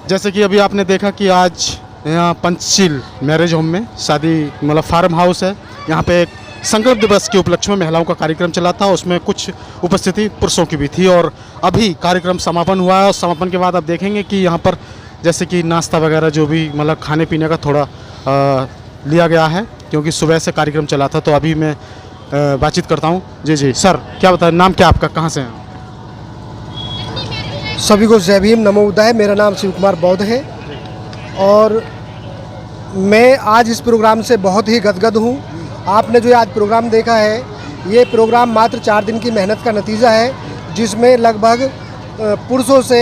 जैसे कि अभी आपने देखा कि आज यहाँ पंचशील मैरिज होम में शादी मतलब फार्म हाउस है, यहाँ पे एक संकल्प दिवस के उपलक्ष्य में महिलाओं का कार्यक्रम चला था। उसमें कुछ उपस्थिति पुरुषों की भी थी और अभी कार्यक्रम समापन हुआ है और समापन के बाद आप देखेंगे कि यहाँ पर जैसे कि नाश्ता वगैरह जो भी मतलब खाने पीने का थोड़ा लिया गया है, क्योंकि सुबह से कार्यक्रम चला था। तो अभी मैं बातचीत करता हूँ। जी जी सर, क्या बताएं, नाम क्या आपका, कहाँ से हैं? सभी को जय भीम, नमो बुद्धाय। मेरा नाम शिव कुमार बौद्ध है और मैं आज इस प्रोग्राम से बहुत ही गदगद हूँ। आपने जो आज प्रोग्राम देखा है, ये प्रोग्राम मात्र 4 दिन की मेहनत का नतीजा है, जिसमें लगभग पुरुषों से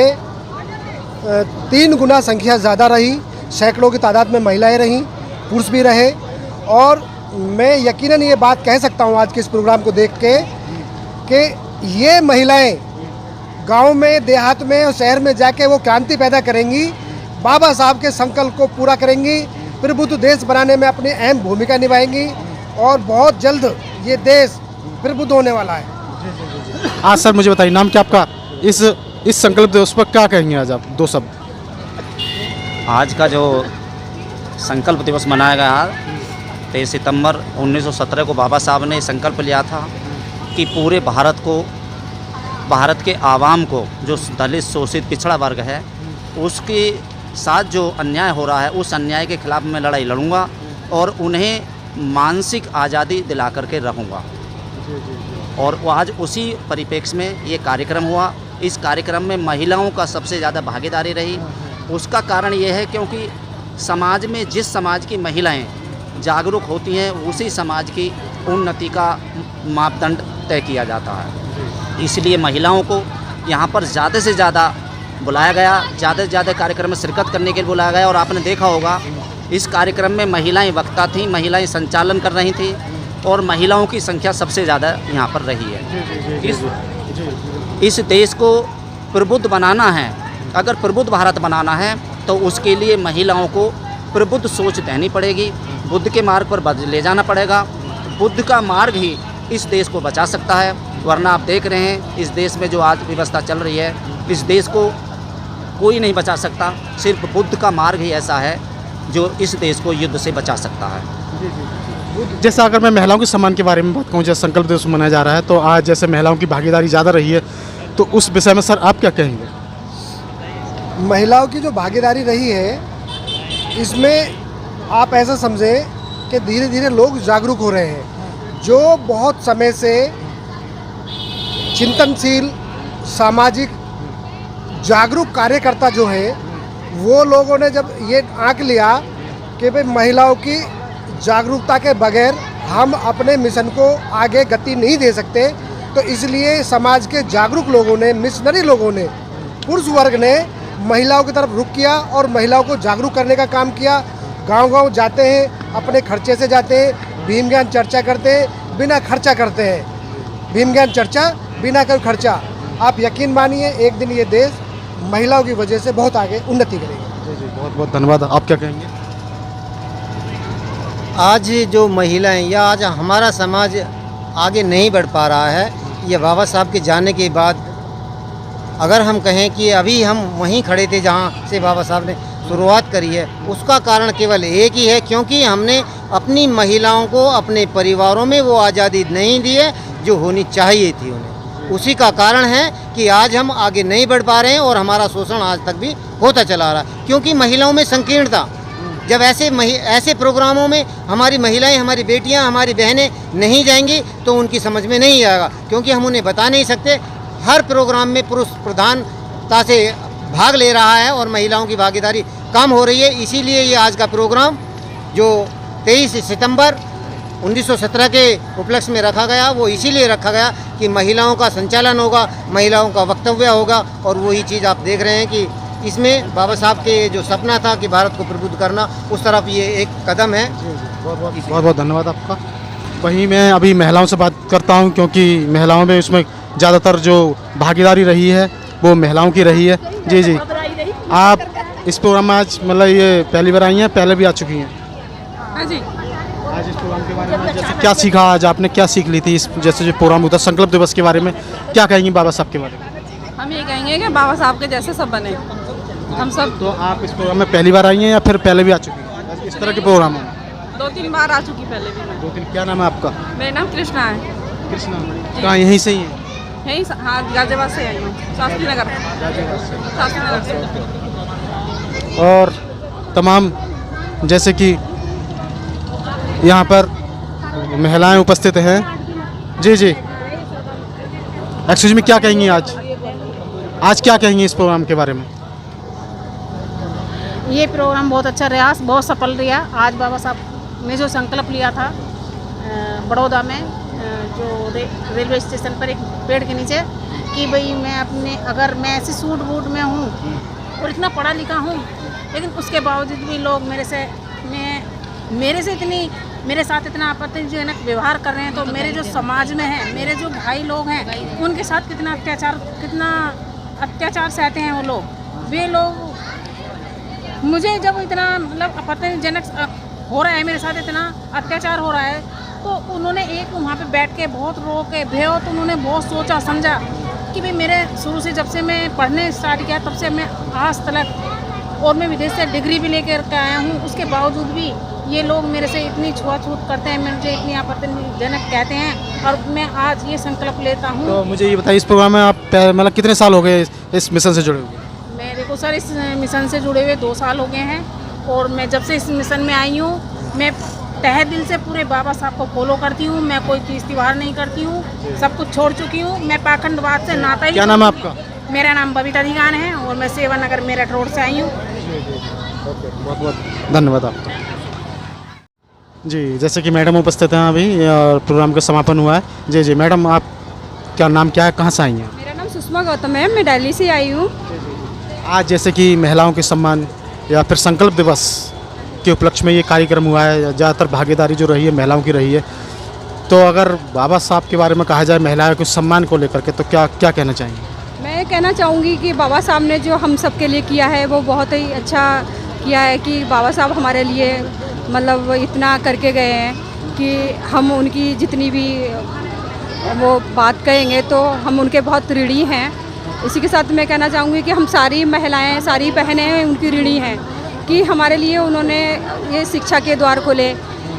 3 गुना संख्या ज़्यादा रही। सैकड़ों की तादाद में महिलाएं रहीं, पुरुष भी रहे। और मैं यकीनन ये बात कह सकता हूँ आज के इस प्रोग्राम को देख के कि ये महिलाएं गांव में, देहात में और शहर में जाके वो क्रांति पैदा करेंगी, बाबा साहब के संकल्प को पूरा करेंगी, प्रबुद्ध देश बनाने में अपनी अहम भूमिका निभाएंगी और बहुत जल्द ये देश प्रबुद्ध होने वाला है। आज सर मुझे बताइए, नाम क्या आपका? इस संकल्प दिवस पर क्या कहेंगे आज आप, 2 शब्द? आज का जो संकल्प दिवस मनाया गया 23 सितंबर 1917 को बाबा साहब ने संकल्प लिया था कि पूरे भारत के आवाम को, जो दलित, शोषित, पिछड़ा वर्ग है, उसके साथ जो अन्याय हो रहा है, उस अन्याय के खिलाफ मैं लड़ाई लड़ूंगा और उन्हें मानसिक आज़ादी दिला करके रहूँगा। और वो आज उसी परिप्रेक्ष्य में ये कार्यक्रम हुआ। इस कार्यक्रम में महिलाओं का सबसे ज़्यादा भागीदारी रही। उसका कारण ये है क्योंकि समाज में जिस समाज की महिलाएं जागरूक होती हैं, उसी समाज की उन्नति का मापदंड तय किया जाता है। इसलिए महिलाओं को यहाँ पर ज़्यादा से ज़्यादा बुलाया गया, ज़्यादा से ज़्यादा कार्यक्रम में शिरकत करने के लिए बुलाया गया। और आपने देखा होगा इस कार्यक्रम में महिलाएं वक्ता थीं, महिलाएं संचालन कर रही थीं और महिलाओं की संख्या सबसे ज़्यादा यहाँ पर रही है। इस देश को प्रबुद्ध बनाना है। अगर प्रबुद्ध भारत बनाना है तो उसके लिए महिलाओं को प्रबुद्ध सोच देनी पड़ेगी, बुद्ध के मार्ग पर ले जाना पड़ेगा। बुद्ध का मार्ग ही इस देश को बचा सकता है, वरना आप देख रहे हैं इस देश में जो आज व्यवस्था चल रही है, इस देश को कोई नहीं बचा सकता। सिर्फ बुद्ध का मार्ग ही ऐसा है जो इस देश को युद्ध से बचा सकता है। जैसा अगर मैं महिलाओं के सम्मान के बारे में बात कहूँ, जैसे संकल्प दिवस मनाया जा रहा है, तो आज जैसे महिलाओं की भागीदारी ज़्यादा रही है, तो उस विषय में सर आप क्या कहेंगे? महिलाओं की जो भागीदारी रही है, इसमें आप ऐसा समझें कि धीरे धीरे लोग जागरूक हो रहे हैं। जो बहुत समय से चिंतनशील, सामाजिक, जागरूक कार्यकर्ता जो हैं, वो लोगों ने जब ये आंक लिया कि भाई महिलाओं की जागरूकता के बगैर हम अपने मिशन को आगे गति नहीं दे सकते, तो इसलिए समाज के जागरूक लोगों ने, मिशनरी लोगों ने, पुरुष वर्ग ने महिलाओं की तरफ रुख किया और महिलाओं को जागरूक करने का काम किया। गांव-गांव जाते हैं, अपने खर्चे से जाते हैं, भीम ज्ञान चर्चा करते हैं, बिना खर्चा करते हैं। भीम ज्ञान चर्चा बिना कोई खर्चा। आप यकीन मानिए एक दिन ये देश महिलाओं की वजह से बहुत आगे उन्नति करेगा। जी जी, बहुत बहुत धन्यवाद। आप क्या कहेंगे? आज जो महिलाएं या आज हमारा समाज आगे नहीं बढ़ पा रहा है, ये बाबा साहब के जाने के बाद अगर हम कहें कि अभी हम वहीं खड़े थे जहां से बाबा साहब ने शुरुआत करी है, उसका कारण केवल एक ही है, क्योंकि हमने अपनी महिलाओं को अपने परिवारों में वो आज़ादी नहीं दी है जो होनी चाहिए थी उन्हें। उसी का कारण है कि आज हम आगे नहीं बढ़ पा रहे हैं और हमारा शोषण आज तक भी होता चला आ रहा है, क्योंकि महिलाओं में संकीर्णता। जब ऐसे प्रोग्रामों में हमारी महिलाएं, हमारी बेटियां, हमारी बहनें नहीं जाएंगी तो उनकी समझ में नहीं आएगा, क्योंकि हम उन्हें बता नहीं सकते। हर प्रोग्राम में पुरुष प्रधानता से भाग ले रहा है और महिलाओं की भागीदारी कम हो रही है। इसीलिए ये आज का प्रोग्राम जो 23 सितंबर 1917 के उपलक्ष्य में रखा गया, वो इसीलिए रखा गया कि महिलाओं का संचालन होगा, महिलाओं का वक्तव्य होगा। और वही चीज़ आप देख रहे हैं कि इसमें बाबा साहब के जो सपना था कि भारत को प्रबुद्ध करना, उस तरफ ये एक कदम है। बहुत बहुत धन्यवाद आपका। वहीं मैं अभी महिलाओं से बात करता हूं, क्योंकि महिलाओं में उसमें ज़्यादातर जो भागीदारी रही है वो महिलाओं की रही है। जी जी, आप इस प्रोग्राम में आज मतलब ये पहली बार आई हैं, पहले भी आ चुकी हैं? हाँ जी। आज इस प्रोग्राम के बारे में जैसे क्या सीखा, आज आपने क्या सीख ली थी इस जैसे जो प्रोग्राम होता संकल्प दिवस के बारे में क्या कहेंगी बाबा साहब के बारे में? हम ये कहेंगे कि बाबा साहब के जैसे सब बने। हम सब तो आप इस प्रोग्राम में पहली बार आई हैं या फिर पहले भी आ चुकी हैं इस तरह के प्रोग्राम में? 2-3 बार आ चुकी पहले भी मैं। दो तीन। क्या नाम है आपका? मेरा नाम कृष्णा है। कृष्णा। कहाँ यहीं से ही है? यहीं हाँ गाजियाबाद से आई हूँ, शास्त्री नगर से। और तमाम जैसे कि यहाँ पर महिलाएं उपस्थित हैं। जी जी, एक्सक्यूज में, क्या कहेंगी आज क्या कहेंगी इस प्रोग्राम के बारे में? ये प्रोग्राम बहुत अच्छा रहा, बहुत सफल रहा। आज बाबा साहब ने जो संकल्प लिया था बड़ौदा में जो रेलवे स्टेशन पर एक पेड़ के नीचे कि भाई अगर मैं ऐसे सूट बूट में हूँ और इतना पढ़ा लिखा हूँ, लेकिन उसके बावजूद भी लोग मेरे साथ इतना आपत्तिजनक व्यवहार कर रहे हैं, तो मेरे जो समाज में है, मेरे जो भाई लोग हैं, उनके साथ कितना अत्याचार सहते हैं वो लोग। वे लोग मुझे जब इतना मतलब आपत्तिजनक हो रहा है, मेरे साथ इतना अत्याचार हो रहा है, तो उन्होंने एक वहाँ पे बैठ के बहुत रो के भयो, तो उन्होंने बहुत सोचा समझा कि भाई मेरे शुरू से जब से मैं पढ़ने स्टार्ट किया तब से मैं आज तक, और मैं विदेश से डिग्री भी लेकर के आया हूँ, उसके बावजूद भी ये लोग मेरे से इतनी छुआछूत करते हैं, मुझे इतनी आपत्तिजनक कहते हैं, और मैं आज ये संकल्प लेता हूँ। तो मुझे ये बताइए, इस प्रोग्राम में आप मतलब कितने साल हो गए इस मिशन से जुड़े हुए? मेरे को सर इस मिशन से जुड़े हुए 2 साल हो गए हैं, और मैं जब से इस मिशन में आई हूँ, मैं तहे दिल से पूरे बाबा साहब को फॉलो करती हूँ। मैं कोई तीज त्योहार नहीं करती हूँ, सब कुछ छोड़ चुकी हूँ। मैं पाखंडवाद से नाता ही। क्या नाम है आपका? मेरा नाम बबीता दीगान है और मैं सेवा नगर मेरठ रोड से आई हूँ। बहुत बहुत धन्यवाद आपका। जी, जैसे कि मैडम उपस्थित हैं अभी और प्रोग्राम का समापन हुआ है। जी जी मैडम, आप क्या नाम क्या है, कहाँ से आई हैं? मेरा नाम सुषमा गौतम है, मैं दिल्ली से आई हूँ। आज जैसे कि महिलाओं के सम्मान या फिर संकल्प दिवस के उपलक्ष्य में ये कार्यक्रम हुआ है, ज़्यादातर भागीदारी जो रही है महिलाओं की रही है, तो अगर बाबा साहब के बारे में कहा जाए महिलाओं के सम्मान को लेकर के, तो क्या क्या कहना चाहेंगे? मैं कहना चाहूँगी कि बाबा साहब ने जो हम सब के लिए किया है वो बहुत ही अच्छा किया है, कि बाबा साहब हमारे लिए मतलब इतना करके गए हैं कि हम उनकी जितनी भी वो बात कहेंगे तो हम उनके बहुत ऋणी हैं। इसी के साथ मैं कहना चाहूँगी कि हम सारी महिलाएं, सारी बहनें उनकी ऋणी हैं कि हमारे लिए उन्होंने ये शिक्षा के द्वार खोले,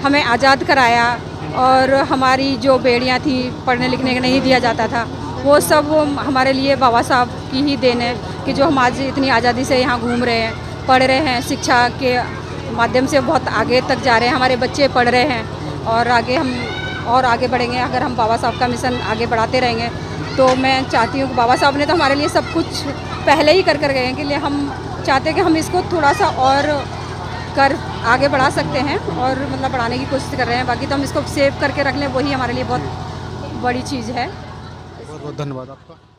हमें आज़ाद कराया, और हमारी जो बेड़ियाँ थी, पढ़ने लिखने का नहीं दिया जाता था, वो सब हमारे लिए बाबा साहब की ही देन है कि जो हम आज इतनी आज़ादी से यहाँ घूम रहे हैं, पढ़ रहे हैं, शिक्षा के माध्यम से बहुत आगे तक जा रहे हैं, हमारे बच्चे पढ़ रहे हैं, और आगे हम और आगे बढ़ेंगे अगर हम बाबा साहब का मिशन आगे बढ़ाते रहेंगे। तो मैं चाहती हूँ कि बाबा साहब ने तो हमारे लिए सब कुछ पहले ही कर गए हैं, कि लिए हम चाहते हैं कि हम इसको थोड़ा सा और कर आगे बढ़ा सकते हैं, और मतलब बढ़ाने की कोशिश कर रहे हैं। बाकी तो हम इसको सेव करके रख लें, वही हमारे लिए बहुत बड़ी चीज़ है। बहुत बहुत धन्यवाद आपका।